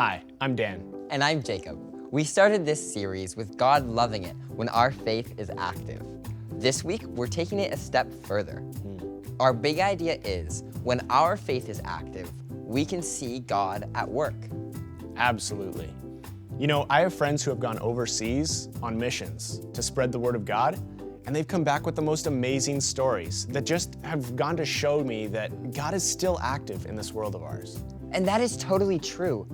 Hi, I'm Dan. And I'm Jacob. We started this series with God loving it when our faith is active. This week, we're taking it a step further. Our big idea is when our faith is active, we can see God at work. Absolutely. You know, I have friends who have gone overseas on missions to spread the word of God, and they've come back with the most amazing stories that just have gone to show me that God is still active in this world of ours. And that is totally true.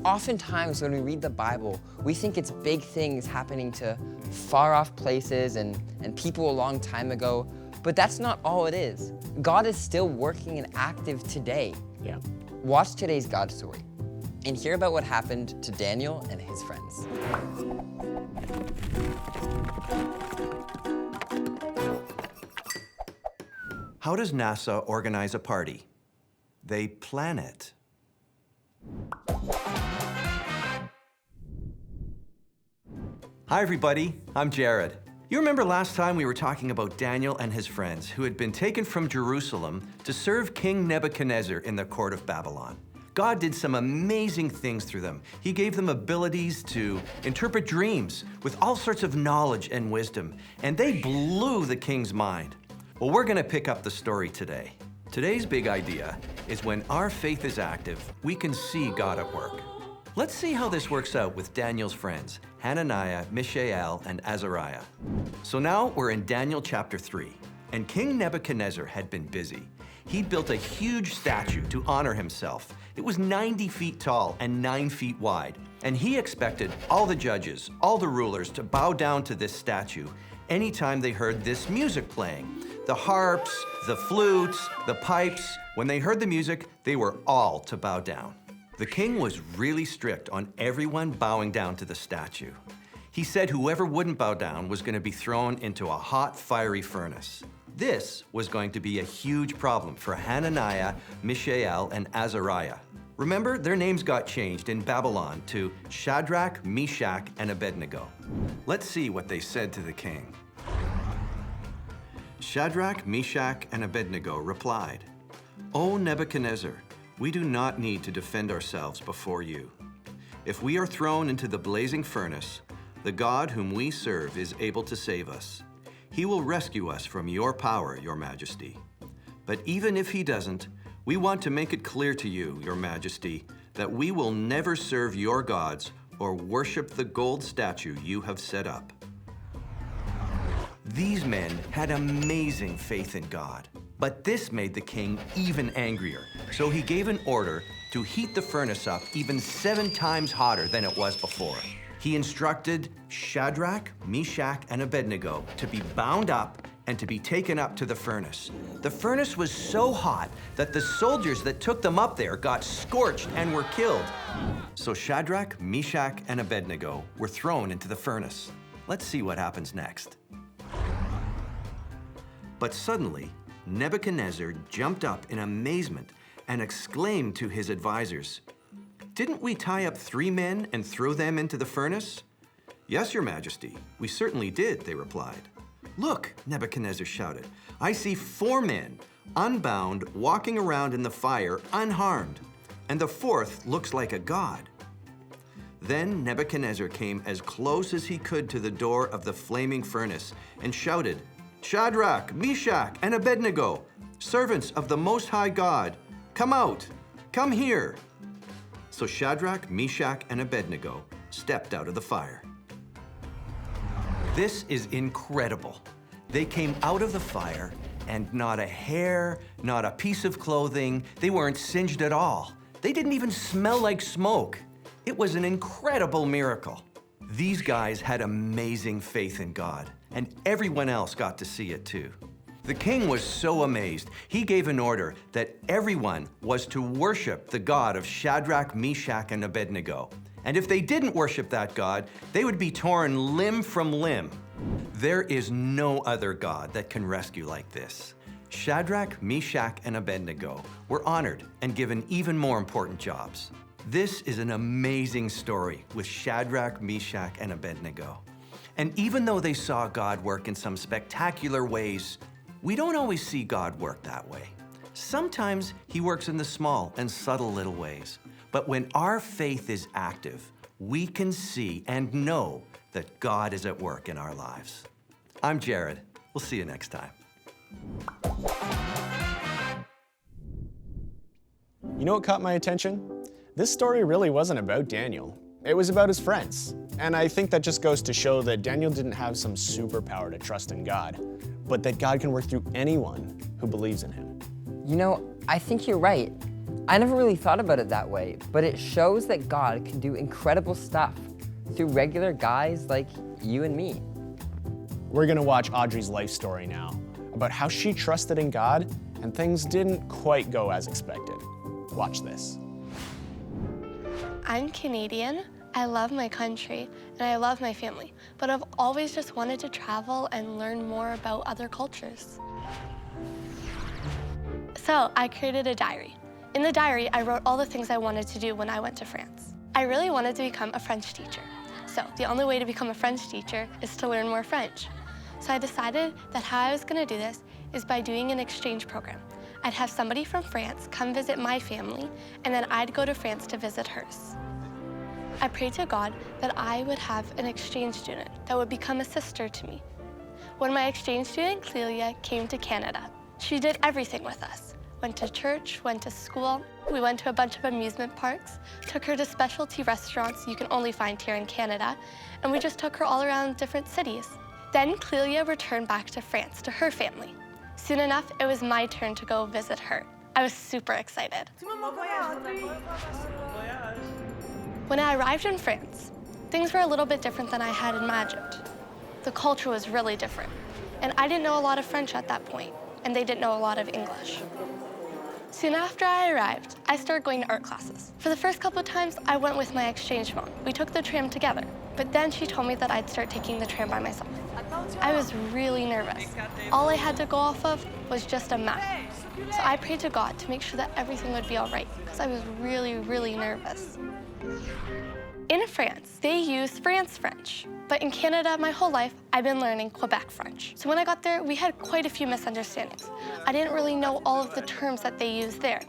Oftentimes when we read the Bible, we think it's big things happening to far off places and people a long time ago, but that's not all it is. God is still working and active today. Yeah. Watch today's God story and hear about what happened to Daniel and his friends. How does NASA organize a party? They plan it. Hi everybody, I'm Jared. You remember last time we were talking about Daniel and his friends who had been taken from Jerusalem to serve King Nebuchadnezzar in the court of Babylon. God did some amazing things through them. He gave them abilities to interpret dreams with all sorts of knowledge and wisdom, and they blew the king's mind. Well, we're gonna pick up the story today. Today's big idea is when our faith is active, we can see God at work. Let's see how this works out with Daniel's friends, Hananiah, Mishael, and Azariah. So now we're in Daniel chapter 3, and King Nebuchadnezzar had been busy. He'd built a huge statue to honor himself. It was 90 feet tall and 9 feet wide, and he expected all the judges, all the rulers to bow down to this statue anytime they heard this music playing. The harps, the flutes, the pipes, when they heard the music, they were all to bow down. The king was really strict on everyone bowing down to the statue. He said whoever wouldn't bow down was going to be thrown into a hot, fiery furnace. This was going to be a huge problem for Hananiah, Mishael, and Azariah. Remember, their names got changed in Babylon to Shadrach, Meshach, and Abednego. Let's see what they said to the king. Shadrach, Meshach, and Abednego replied, "O Nebuchadnezzar, we do not need to defend ourselves before you. If we are thrown into the blazing furnace, the God whom we serve is able to save us. He will rescue us from your power, your majesty. But even if he doesn't, we want to make it clear to you, your majesty, that we will never serve your gods or worship the gold statue you have set up." These men had amazing faith in God, but this made the king even angrier. So he gave an order to heat the furnace up even 7 times hotter than it was before. He instructed Shadrach, Meshach, and Abednego to be bound up and to be taken up to the furnace. The furnace was so hot that the soldiers that took them up there got scorched and were killed. So Shadrach, Meshach, and Abednego were thrown into the furnace. Let's see what happens next. But suddenly, Nebuchadnezzar jumped up in amazement and exclaimed to his advisors, "Didn't we tie up 3 men and throw them into the furnace?" "Yes, your majesty, we certainly did," they replied. "Look," Nebuchadnezzar shouted, "I see 4 men, unbound, walking around in the fire unharmed, and the 4th looks like a god." Then Nebuchadnezzar came as close as he could to the door of the flaming furnace and shouted, "Shadrach, Meshach, and Abednego, servants of the Most High God, come out, come here." So Shadrach, Meshach, and Abednego stepped out of the fire. This is incredible. They came out of the fire, and not a hair, not a piece of clothing, they weren't singed at all. They didn't even smell like smoke. It was an incredible miracle. These guys had amazing faith in God, and everyone else got to see it too. The king was so amazed, he gave an order that everyone was to worship the God of Shadrach, Meshach, and Abednego. And if they didn't worship that God, they would be torn limb from limb. There is no other God that can rescue like this. Shadrach, Meshach, and Abednego were honored and given even more important jobs. This is an amazing story with Shadrach, Meshach, and Abednego. And even though they saw God work in some spectacular ways, we don't always see God work that way. Sometimes he works in the small and subtle little ways. But when our faith is active, we can see and know that God is at work in our lives. I'm Jared. We'll see you next time. You know what caught my attention? This story really wasn't about Daniel. It was about his friends. And I think that just goes to show that Daniel didn't have some superpower to trust in God, but that God can work through anyone who believes in him. You know, I think you're right. I never really thought about it that way, but it shows that God can do incredible stuff through regular guys like you and me. We're gonna watch Audrie's life story now, about how she trusted in God and things didn't quite go as expected. Watch this. I'm Canadian. I love my country and I love my family, but I've always just wanted to travel and learn more about other cultures. So I created a diary. In the diary, I wrote all the things I wanted to do when I went to France. I really wanted to become a French teacher. So the only way to become a French teacher is to learn more French. So I decided that how I was gonna do this is by doing an exchange program. I'd have somebody from France come visit my family, and then I'd go to France to visit hers. I prayed to God that I would have an exchange student that would become a sister to me. When my exchange student, Clelia, came to Canada, she did everything with us. Went to church, went to school, we went to a bunch of amusement parks, took her to specialty restaurants you can only find here in Canada, and we just took her all around different cities. Then Clelia returned back to France, to her family. Soon enough, it was my turn to go visit her. I was super excited. When I arrived in France, things were a little bit different than I had imagined. The culture was really different, and I didn't know a lot of French at that point, and they didn't know a lot of English. Soon after I arrived, I started going to art classes. For the first couple of times, I went with my exchange mom. We took the tram together, but then she told me that I'd start taking the tram by myself. I was really nervous. All I had to go off of was just a map. So I prayed to God to make sure that everything would be all right, because I was really, really nervous. In France, they use France French. But in Canada, my whole life, I've been learning Quebec French. So when I got there, we had quite a few misunderstandings. I didn't really know all of the terms that they use there.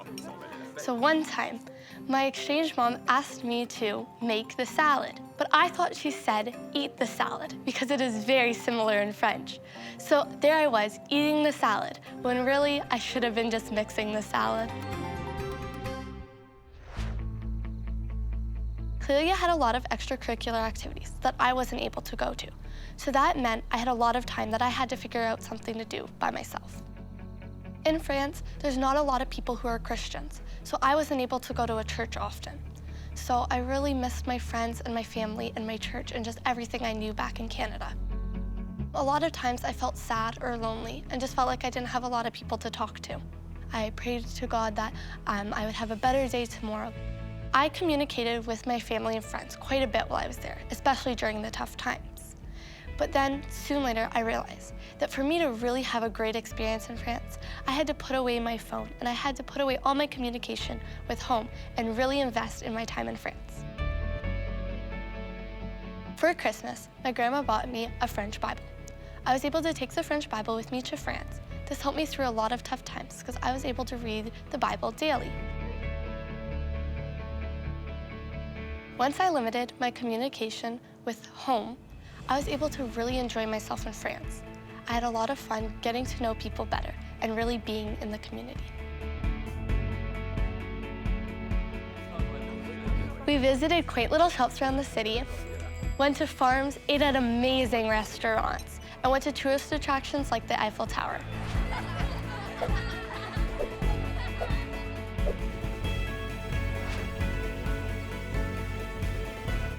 So one time, my exchange mom asked me to make the salad, but I thought she said, eat the salad, because it is very similar in French. So there I was, eating the salad, when really I should have been just mixing the salad. Clelia had a lot of extracurricular activities that I wasn't able to go to. So that meant I had a lot of time that I had to figure out something to do by myself. In France, there's not a lot of people who are Christians, so I wasn't able to go to a church often. So I really missed my friends and my family and my church and just everything I knew back in Canada. A lot of times I felt sad or lonely and just felt like I didn't have a lot of people to talk to. I prayed to God that I would have a better day tomorrow. I communicated with my family and friends quite a bit while I was there, especially during the tough times. But then, soon later, I realized that for me to really have a great experience in France, I had to put away my phone and I had to put away all my communication with home and really invest in my time in France. For Christmas, my grandma bought me a French Bible. I was able to take the French Bible with me to France. This helped me through a lot of tough times because I was able to read the Bible daily. Once I limited my communication with home, I was able to really enjoy myself in France. I had a lot of fun getting to know people better and really being in the community. We visited quaint little shops around the city, went to farms, ate at amazing restaurants, and went to tourist attractions like the Eiffel Tower.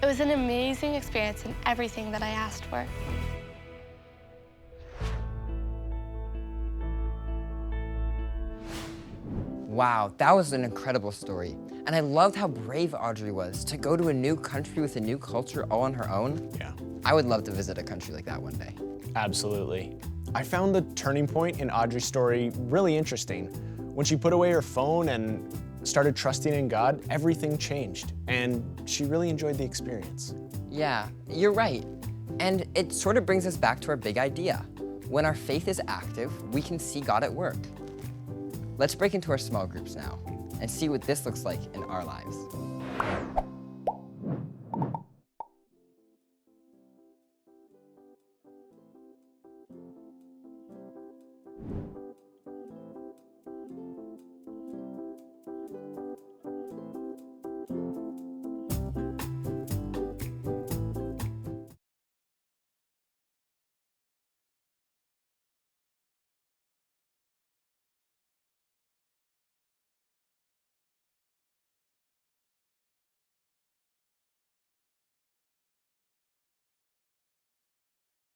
It was an amazing experience and everything that I asked for. Wow, that was an incredible story. And I loved how brave Audrey was to go to a new country with a new culture all on her own. Yeah. I would love to visit a country like that one day. Absolutely. I found the turning point in Audrey's story really interesting. When she put away her phone and started trusting in God, everything changed, and she really enjoyed the experience. Yeah, you're right. And it sort of brings us back to our big idea. When our faith is active, we can see God at work. Let's break into our small groups now. and see what this looks like in our lives.